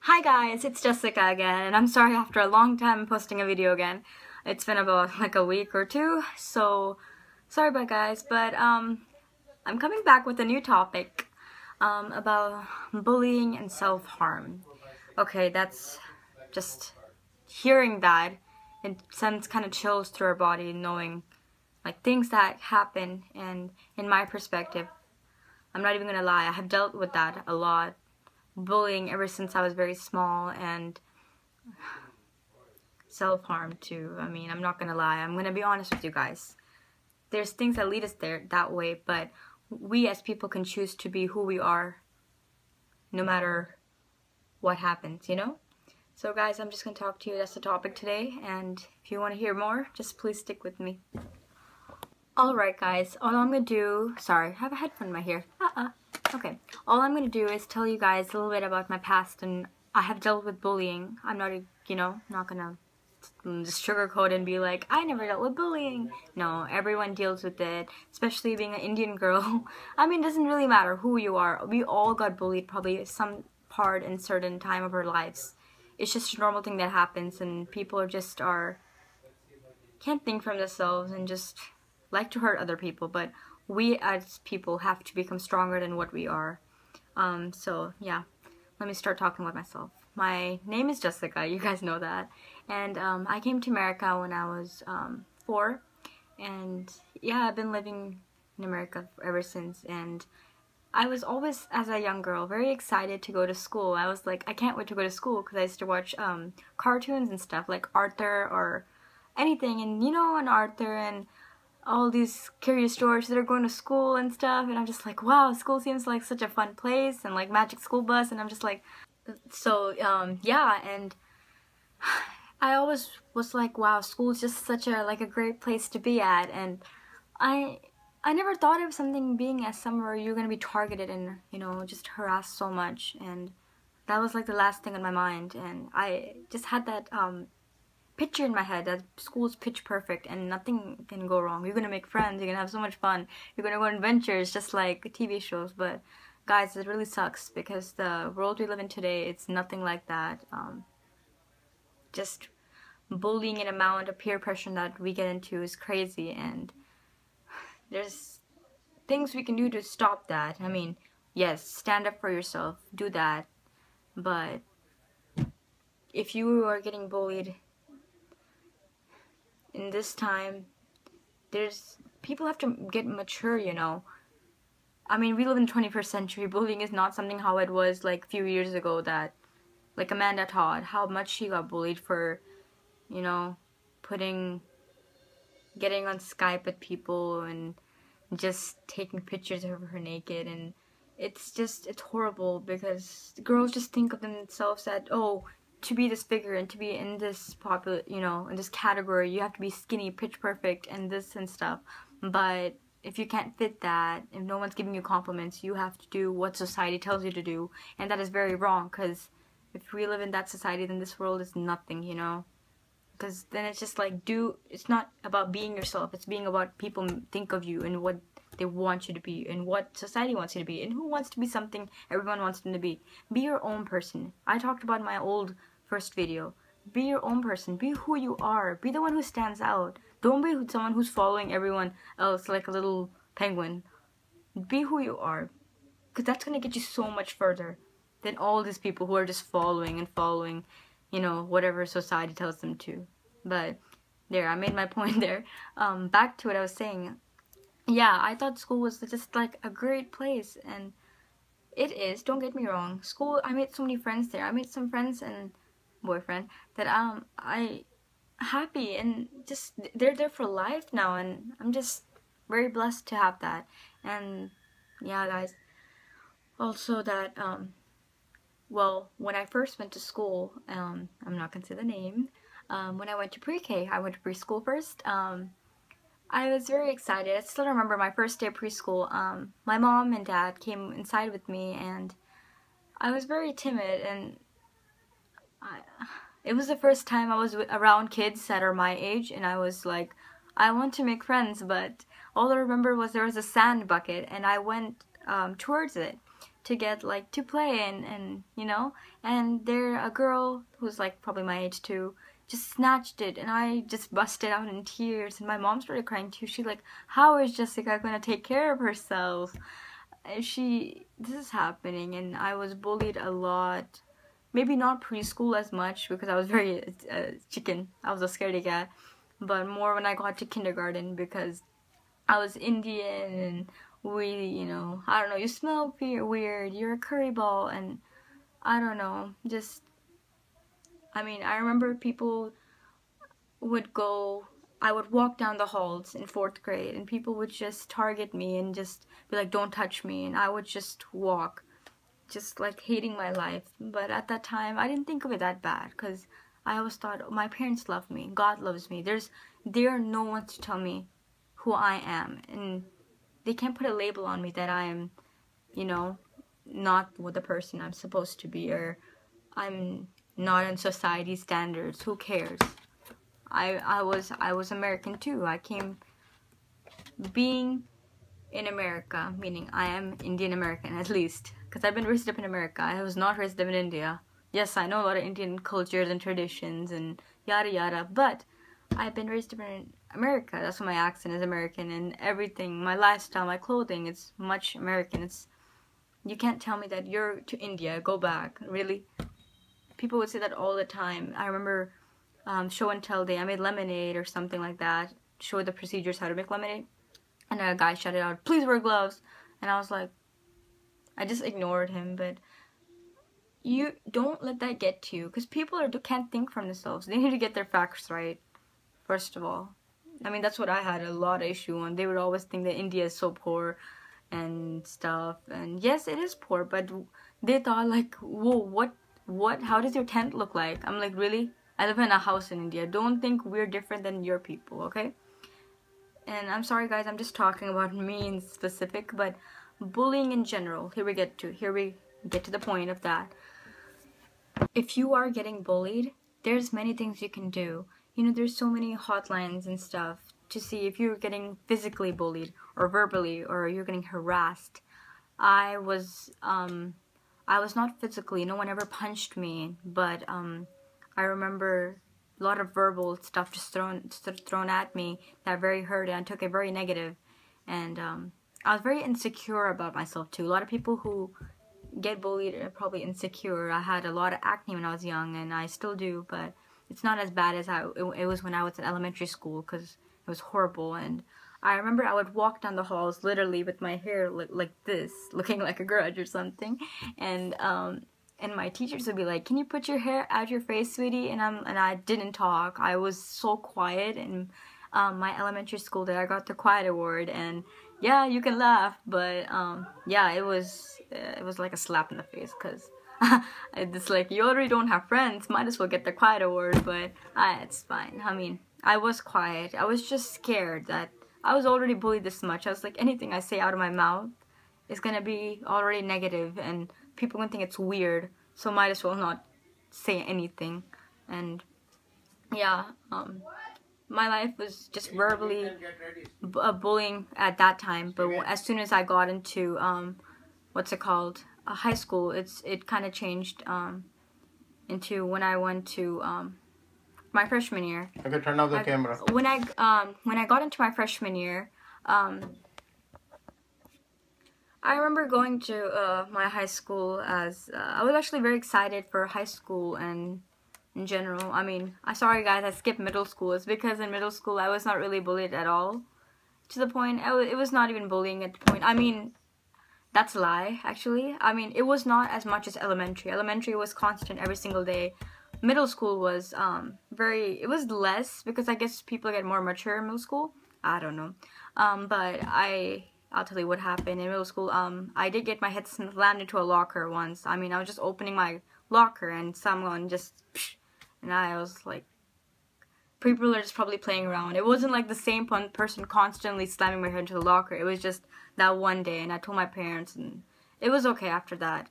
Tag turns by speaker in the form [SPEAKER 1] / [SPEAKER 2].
[SPEAKER 1] Hi guys, it's Jessica again, and I'm sorry after a long time posting a video again. It's been about like a week or two, so sorry about guys, but I'm coming back with a new topic about bullying and self-harm. Okay, that's just hearing that, it sends kind of chills through our body knowing like things that happen, and in my perspective, I'm not even gonna lie, I have dealt with that a lot. Bullying ever since I was very small, and self-harm too. I mean, I'm not gonna lie, I'm gonna be honest with you guys. There's things that lead us there that way, but we as people can choose to be who we are no matter what happens, you know? So guys, I'm just gonna talk to you. That's the topic today, and if you want to hear more, just please stick with me. Alright guys, all I'm gonna do, sorry, I have a headphone in my ear. Okay, all I'm gonna do is tell you guys a little bit about my past, and I have dealt with bullying. I'm not, not gonna just sugarcoat and be like, I never dealt with bullying. No, everyone deals with it, especially being an Indian girl. I mean, it doesn't really matter who you are. We all got bullied probably some part in certain time of our lives. It's just a normal thing that happens, and people can't think for themselves and just like to hurt other people, but we as people have to become stronger than what we are. So yeah, let me start talking about myself. My name is Jessica, you guys know that, and I came to America when I was 4, and yeah, I've been living in America ever since, and I was always, as a young girl, very excited to go to school. I was like, I can't wait to go to school, because I used to watch cartoons and stuff, like Arthur or anything, and and Arthur and all these curious George that are going to school and stuff, and I'm just like, wow, school seems like such a fun place, and like Magic School Bus, and I'm just like, so yeah, and I always was like, wow, school is just such a great place to be at, and I never thought of something being as somewhere where you're gonna be targeted and just harassed so much, and that was like the last thing on my mind, and I just had that picture in my head that school's pitch perfect and nothing can go wrong. You're gonna make friends, you're gonna have so much fun, you're gonna go on adventures just like TV shows. But guys, it really sucks because the world we live in today, it's nothing like that. Just bullying and amount of peer pressure that we get into is crazy, and there's things we can do to stop that. I mean, yes, stand up for yourself, do that, but if you are getting bullied in this time, people have to get mature, I mean, we live in the 21st century. Bullying is not something how it was like a few years ago, that like Amanda Todd, how much she got bullied for, getting on Skype with people and just taking pictures of her naked, and it's horrible because girls just think of themselves that, oh, to be this figure and to be in this popular, in this category, you have to be skinny, pitch perfect, and this and stuff. But if you can't fit that, if no one's giving you compliments, you have to do what society tells you to do, and that is very wrong, because if we live in that society, then this world is nothing, because then it's just like, it's not about being yourself, it's being about people think of you and what they want you to be and what society wants you to be, and who wants to be something everyone wants them to be. Be your own person. I talked about in my old first video. Be your own person. Be who you are. Be the one who stands out. Don't be someone who's following everyone else like a little penguin. Be who you are, because that's gonna get you so much further than all these people who are just following and following, whatever society tells them to. But there, I made my point there. Back to what I was saying. Yeah, I thought school was just like a great place, and it is, don't get me wrong. School, I made so many friends there. I made some friends and boyfriend that I happy, and just they're there for life now, and I'm just very blessed to have that. And yeah guys, also that well, when I first went to school, I'm not gonna say the name, when I went to pre-K, I went to preschool first. I was very excited. I still remember my first day of preschool. My mom and dad came inside with me, and I was very timid, and it was the first time I was around kids that are my age, and I was like, I want to make friends, but all I remember was there was a sand bucket, and I went towards it. to get like to play and you know, and there a girl who's like probably my age too just snatched it, and I just busted out in tears, and my mom started crying too. She's like, how is Jessica gonna take care of herself? And this is happening, and I was bullied a lot. Maybe not preschool as much because I was very chicken. I was a scaredy cat, but more when I got to kindergarten because I was Indian, and you know, I don't know, you smell weird, you're a curry ball, and I don't know, just, I mean, I remember people I would walk down the halls in 4th grade, and people would just target me and just be like, don't touch me, and I would just walk, just like hating my life. But at that time, I didn't think of it that bad, because I always thought, oh, my parents love me, God loves me, there are no one to tell me who I am, and they can't put a label on me that I am, you know, not the person I'm supposed to be, or I'm not in society standards. Who cares? I was American too. I came being in America, meaning I am Indian American at least, because I've been raised up in America. I was not raised up in India. Yes, I know a lot of Indian cultures and traditions and yada yada, but I've been raised up in America. That's why my accent is American, and everything, my lifestyle, my clothing, it's much American. You can't tell me that you're to India, go back. Really? People would say that all the time. I remember show and tell day, I made lemonade or something like that, show the procedures how to make lemonade, and a guy shouted out, please wear gloves, and I was like, I just ignored him. But you don't let that get to you, because people can't think for themselves. They need to get their facts right, first of all. I mean, that's what I had a lot of issue on. They would always think that India is so poor and stuff, and yes, it is poor, but they thought like, whoa, what, how does your tent look like? I'm like, really? I live in a house in India. Don't think we're different than your people, okay? And I'm sorry guys, I'm just talking about me in specific, but bullying in general, here we get to the point of that. If you are getting bullied, there's many things you can do. You know, there's so many hotlines and stuff to see if you're getting physically bullied or verbally, or you're getting harassed. I was not physically, no one ever punched me, but I remember a lot of verbal stuff just thrown at me that very hurt, and I took it very negative. And I was very insecure about myself too. A lot of people who get bullied are probably insecure. I had a lot of acne when I was young, and I still do, but it's not as bad as it was when I was in elementary school, because it was horrible. And I remember I would walk down the halls literally with my hair like this, looking like a grudge or something, and my teachers would be like, can you put your hair out your face, sweetie? And I didn't talk. I was so quiet. And my elementary school there, I got the quiet award. And yeah, you can laugh, but yeah, it was like a slap in the face, because it's like, you already don't have friends, might as well get the quiet award. But it's fine. I mean, I was quiet. I was just scared that I was already bullied this much. I was like, anything I say out of my mouth is gonna be already negative, and people gonna think it's weird, so might as well not say anything. And yeah, my life was just verbally bullying at that time. But as soon as I got into what's it called, high school, it kind of changed into when I went to my freshman year.
[SPEAKER 2] Okay, turn off the camera.
[SPEAKER 1] When I got into my freshman year, I remember going to my high school as I was actually very excited for high school and in general. I mean, sorry guys, I skipped middle school. It's because in middle school I was not really bullied at all. To the point, it was not even bullying at the point. I mean, that's a lie, actually. I mean, it was not as much as elementary. Elementary was constant every single day. Middle school was it was less, because I guess people get more mature in middle school. I don't know. But I'll tell you what happened in middle school. I did get my head slammed into a locker once. I mean, I was just opening my locker and someone just, and I was like, people are just probably playing around. It wasn't like the same person constantly slamming my head into the locker. It was just that one day, and I told my parents, and it was okay after that.